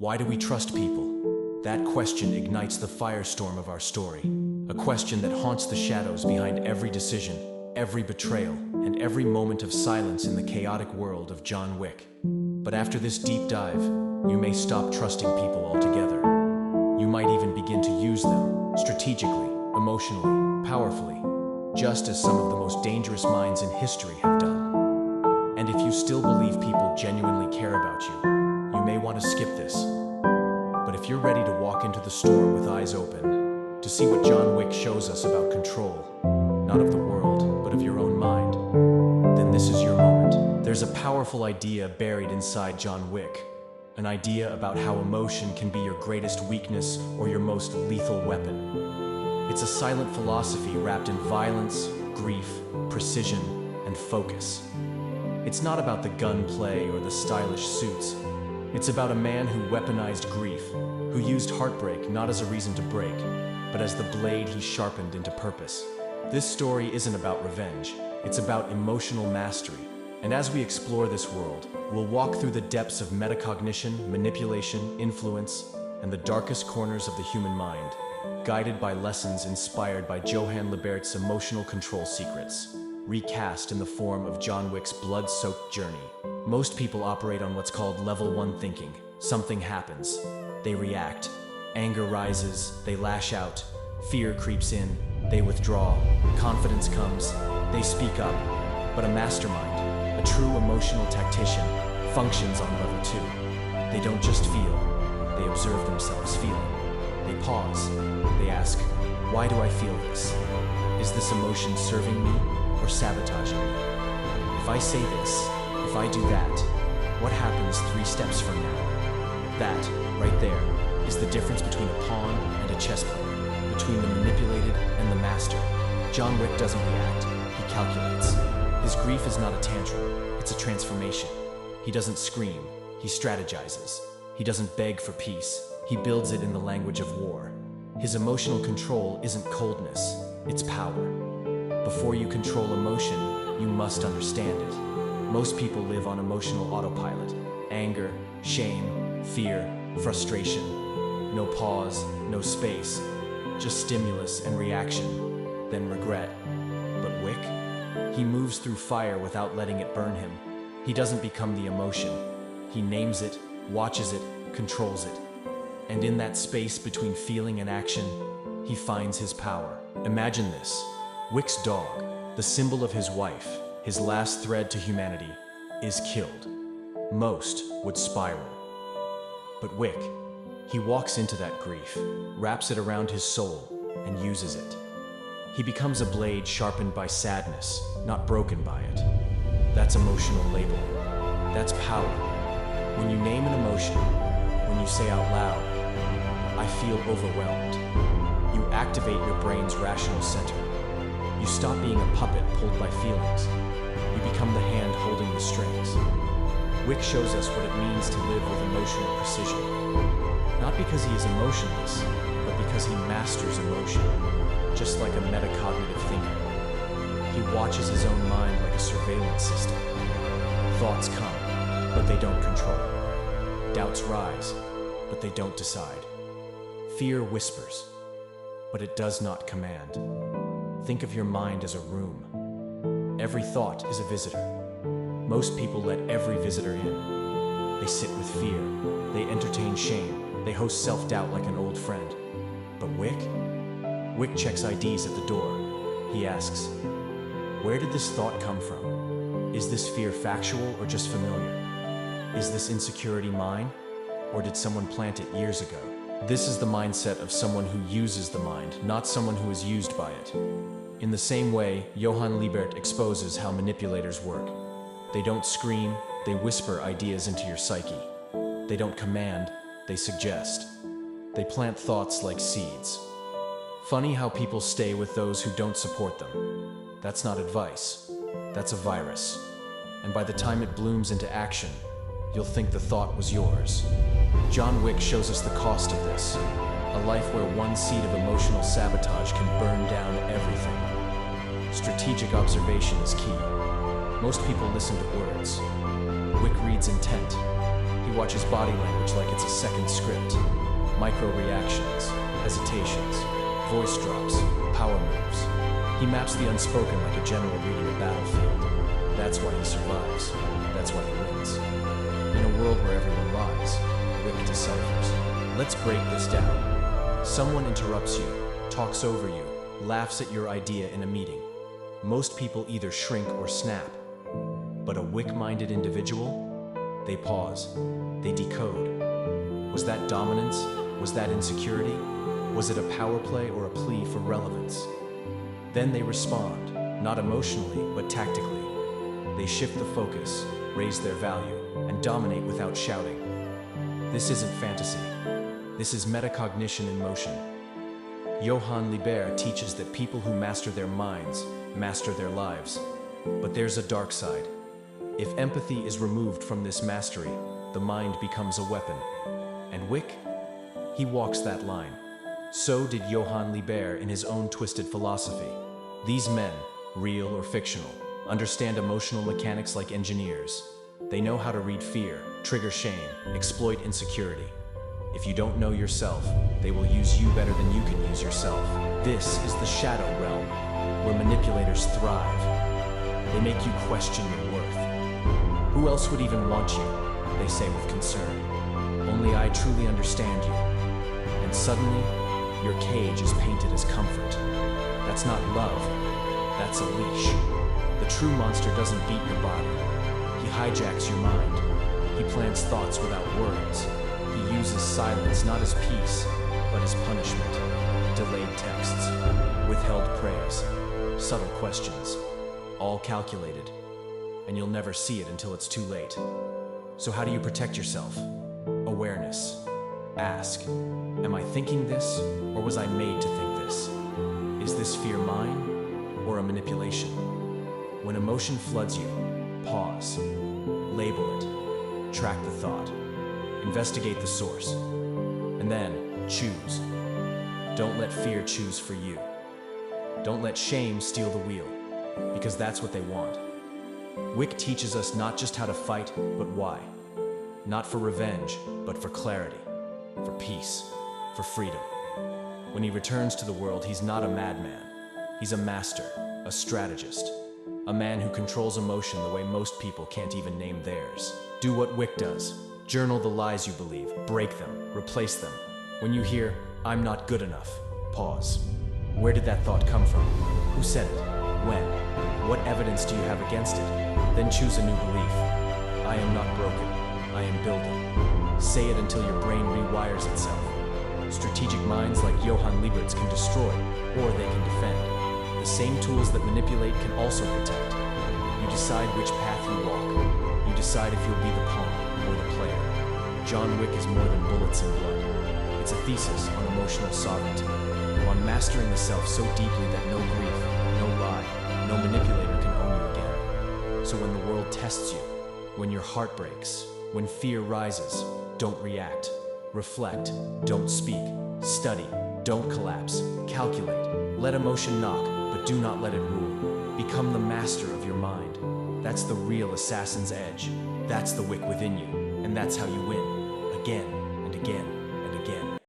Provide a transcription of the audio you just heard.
Why do we trust people? That question ignites the firestorm of our story. A question that haunts the shadows behind every decision, every betrayal, and every moment of silence in the chaotic world of John Wick. But after this deep dive, you may stop trusting people altogether. You might even begin to use them, strategically, emotionally, powerfully, just as some of the most dangerous minds in history have done. And if you still believe people genuinely care about you, you may want to skip this. But if you're ready to walk into the storm with eyes open, to see what John Wick shows us about control, not of the world, but of your own mind, then this is your moment. There's a powerful idea buried inside John Wick, an idea about how emotion can be your greatest weakness or your most lethal weapon. It's a silent philosophy wrapped in violence, grief, precision, and focus. It's not about the gunplay or the stylish suits. It's about a man who weaponized grief, who used heartbreak not as a reason to break, but as the blade he sharpened into purpose. This story isn't about revenge, it's about emotional mastery. And as we explore this world, we'll walk through the depths of metacognition, manipulation, influence, and the darkest corners of the human mind, guided by lessons inspired by Johan Libert's emotional control secrets, recast in the form of John Wick's blood-soaked journey. Most people operate on what's called level 1 thinking. Something happens. They react. Anger rises. They lash out. Fear creeps in. They withdraw. Confidence comes. They speak up. But a mastermind, a true emotional tactician, functions on level 2. They don't just feel. They observe themselves feeling. They pause. They ask, why do I feel this? Is this emotion serving me or sabotaging me? If I say this, if I do that, what happens 3 steps from now? That, right there, is the difference between a pawn and a chess player, between the manipulated and the master. John Wick doesn't react, he calculates. His grief is not a tantrum, it's a transformation. He doesn't scream, he strategizes. He doesn't beg for peace, he builds it in the language of war. His emotional control isn't coldness, it's power. Before you control emotion, you must understand it. Most people live on emotional autopilot. Anger, shame, fear, frustration. No pause, no space. Just stimulus and reaction, then regret. But Wick? He moves through fire without letting it burn him. He doesn't become the emotion. He names it, watches it, controls it. And in that space between feeling and action, he finds his power. Imagine this. Wick's dog, the symbol of his wife, his last thread to humanity, is killed. Most would spiral. But Wick, he walks into that grief, wraps it around his soul, and uses it. He becomes a blade sharpened by sadness, not broken by it. That's emotional labor. That's power. When you name an emotion, when you say out loud, I feel overwhelmed, you activate your brain's rational center. You stop being a puppet pulled by feelings. You become the hand holding the strings. Wick shows us what it means to live with emotional precision. Not because he is emotionless, but because he masters emotion, just like a metacognitive thinker. He watches his own mind like a surveillance system. Thoughts come, but they don't control. Doubts rise, but they don't decide. Fear whispers, but it does not command. Think of your mind as a room. Every thought is a visitor. Most people let every visitor in. They sit with fear. They entertain shame. They host self-doubt like an old friend. But Wick? Wick checks IDs at the door. He asks, where did this thought come from? Is this fear factual or just familiar? Is this insecurity mine? Or did someone plant it years ago? This is the mindset of someone who uses the mind, not someone who is used by it. In the same way, Johan Libert exposes how manipulators work. They don't scream, they whisper ideas into your psyche. They don't command, they suggest. They plant thoughts like seeds. Funny how people stay with those who don't support them. That's not advice, that's a virus. And by the time it blooms into action, you'll think the thought was yours. John Wick shows us the cost of this. A life where one seed of emotional sabotage can burn down everything. Strategic observation is key. Most people listen to words. Wick reads intent. He You watch his body language like it's a second script. Micro reactions, hesitations, voice drops, power moves. He maps the unspoken like a general reading a battlefield. That's why he survives. That's why he wins. In a world where everyone lies, Wick deciphers. Let's break this down. Someone interrupts you, talks over you, laughs at your idea in a meeting. Most people either shrink or snap. But a Wick-minded individual? They pause. They decode. Was that dominance? Was that insecurity? Was it a power play or a plea for relevance? Then they respond, not emotionally, but tactically. They shift the focus, raise their value, and dominate without shouting. This isn't fantasy. This is metacognition in motion. Johan Libert teaches that people who master their minds master their lives. But there's a dark side. If empathy is removed from this mastery, the mind becomes a weapon. And Wick? He walks that line. So did Johan Libert in his own twisted philosophy. These men, real or fictional, understand emotional mechanics like engineers. They know how to read fear, trigger shame, exploit insecurity. If you don't know yourself, they will use you better than you can use yourself. This is the shadow realm, where manipulators thrive. They make you question your worth. Who else would even want you? They say with concern. Only I truly understand you. And suddenly, your cage is painted as comfort. That's not love, that's a leash. The true monster doesn't beat your body. He hijacks your mind. He plants thoughts without words. He uses silence not as peace, but as punishment. Delayed texts, withheld praise, subtle questions, all calculated. And you'll never see it until it's too late. So how do you protect yourself? Awareness. Ask, am I thinking this, or was I made to think this? Is this fear mine, or a manipulation? When emotion floods you, pause. Label it. Track the thought. Investigate the source. And then, choose. Don't let fear choose for you. Don't let shame steal the wheel, because that's what they want. Wick teaches us not just how to fight, but why. Not for revenge, but for clarity, for peace, for freedom. When he returns to the world, he's not a madman. He's a master, a strategist, a man who controls emotion the way most people can't even name theirs. Do what Wick does. Journal the lies you believe, break them, replace them. When you hear, "I'm not good enough," pause. Where did that thought come from? Who said it? When? What evidence do you have against it? Then choose a new belief. I am not broken. I am building. Say it until your brain rewires itself. Strategic minds like Johan Libert's can destroy, or they can defend. The same tools that manipulate can also protect. You decide which path you walk. You decide if you'll be the pawn or the player. John Wick is more than bullets and blood. It's a thesis on emotional sovereignty, on mastering the self so deeply that no grief, no lie, no manipulator can own you again. So when the world tests you, when your heart breaks, when fear rises, don't react. Reflect, don't speak. Study, don't collapse. Calculate. Let emotion knock, but do not let it rule. Become the master of your mind. That's the real assassin's edge. That's the Wick within you, and that's how you win, again and again.